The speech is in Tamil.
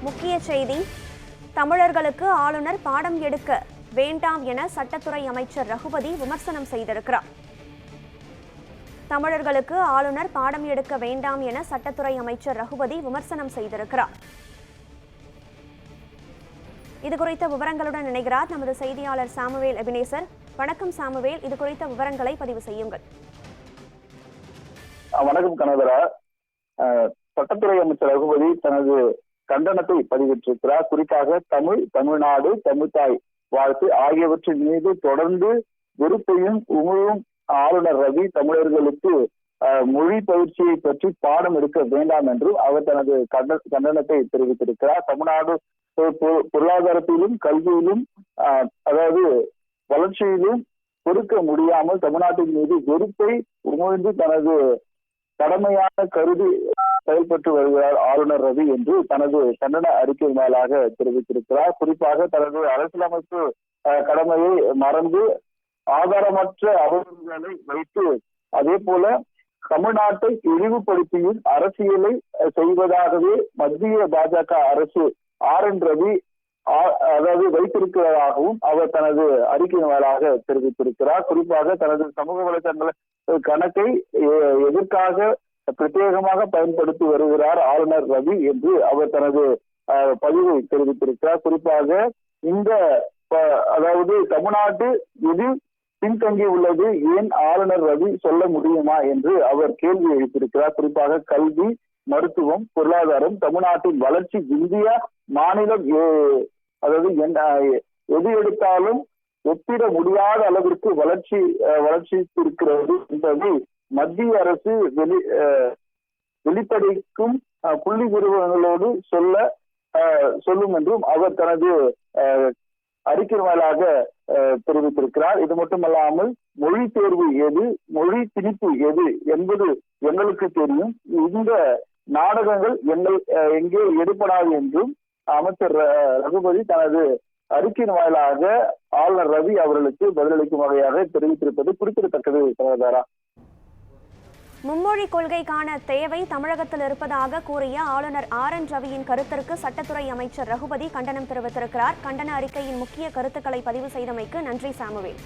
முக்கிய செய்தி. தமிழர்களுக்கு ஆளுநர் பாடம் எடுக்க வேண்டாம் என சட்டத்துறை அமைச்சர் ரகுபதி விமர்சனம் செய்திருக்கிறார். தமிழர்களுக்கு ஆளுநர் பாடம் எடுக்க வேண்டாம் என சட்டத்துறை அமைச்சர் ரகுபதி விமர்சனம் செய்திருக்கிறார். இது குறித்த விவரங்களுடன் இணைகிறார் நமது செய்தியாளர் சாமுவேல் எபினேசர். வணக்கம் சாமுவேல், இது குறித்த விவரங்களை பதிவு செய்யுங்கள். வணக்கம் கனகரா. சட்டத்துறை அமைச்சர் ரகுபதி தனது கண்டனத்தை பதிவிட்டிருக்கிறார். குறிப்பாக தமிழ்நாடு, தமிழ்தாய் வாழ்த்து ஆகியவற்றின் மீது தொடர்ந்து வெறுப்பையும் உமிழும் ஆளுநர் ரவி தமிழர்களுக்கு மொழி பயிற்சியை பற்றி பாடம் எடுக்க வேண்டாம் என்றும் அவர் தனது கண்டனத்தை தெரிவித்திருக்கிறார். தமிழ்நாடு பொருளாதாரத்திலும் கல்வியிலும் அதாவது வளர்ச்சியிலும் பொறுக்க முடியாமல் தமிழ்நாட்டின் மீது வெறுப்பை உமிழ்ந்து தனது கடமையான கருதி செயல்பட்டு வருகிறார் ஆளுநர் ரவி என்று தனது கண்டன அறிக்கை மேலாக தெரிவித்திருக்கிறார். குறிப்பாக தனது அரசியலமைப்பு கடமையை மறந்து ஆதாரமற்ற அவதூறுகளை வைத்து அதே போல தமிழ்நாட்டை இழிவுபடுத்தியும் அரசியலை செய்வதாகவே மத்திய பாஜக அரசு RN ரவி அதாவது வைத்திருக்கிறதாகவும் அவர் தனது அறிக்கை மேலாக தெரிவித்திருக்கிறார். குறிப்பாக தனது சமூக வலைதள கணக்கை எதற்காக பிரத்யேகமாக பயன்படுத்தி வருகிறார் ஆளுநர் ரவி என்று அவர் தனது பதிவை தெரிவித்திருக்கிறார். குறிப்பாக இந்த அதாவது தமிழ்நாட்டு எதில் பின்தங்கி உள்ளது ஏன் ஆளுநர் ரவி சொல்ல முடியுமா என்று அவர் கேள்வி எழுப்பியிருக்கிறார். குறிப்பாக கல்வி, மருத்துவம், பொருளாதாரம், தமிழ்நாட்டின் வளர்ச்சி இந்தியா மாநிலம் அதாவது எது எடுத்தாலும் ஒப்பிட முடியாத அளவிற்கு வளர்ச்சி இருக்கிறது என்பதை மத்திய அரசு வெளிப்படைக்கும் புள்ளி விவரங்களோடு சொல்லும் என்றும் அவர் தனது அறிக்கை மேலாக தெரிவித்திருக்கிறார். இது மட்டுமல்லாமல் மொழி தேர்வு எது, மொழி திணிப்பு எது என்பது எங்களுக்கு தெரியும். இந்த நாடகங்கள் எங்கே எடுப்படாது என்றும் அமைச்சர் ரகுபதி தனது அறிக்கையின் வாயிலாக ஆளுநர் ரவி அவர்களுக்கு பதிலளிக்கும் வகையாக தெரிவித்திருப்பது குறிப்பிடத்தக்கது. சகோதரா, மும்மொழி கொள்கைக்கான தேவை தமிழகத்தில் இருப்பதாக கூறிய ஆளுநர் RN ரவியின் கருத்திற்கு சட்டத்துறை அமைச்சர் ரகுபதி கண்டனம் தெரிவித்திருக்கிறார். கண்டன அறிக்கையின் முக்கிய கருத்துக்களை பதிவு செய்தமைக்கு நன்றி சாமுவேல்.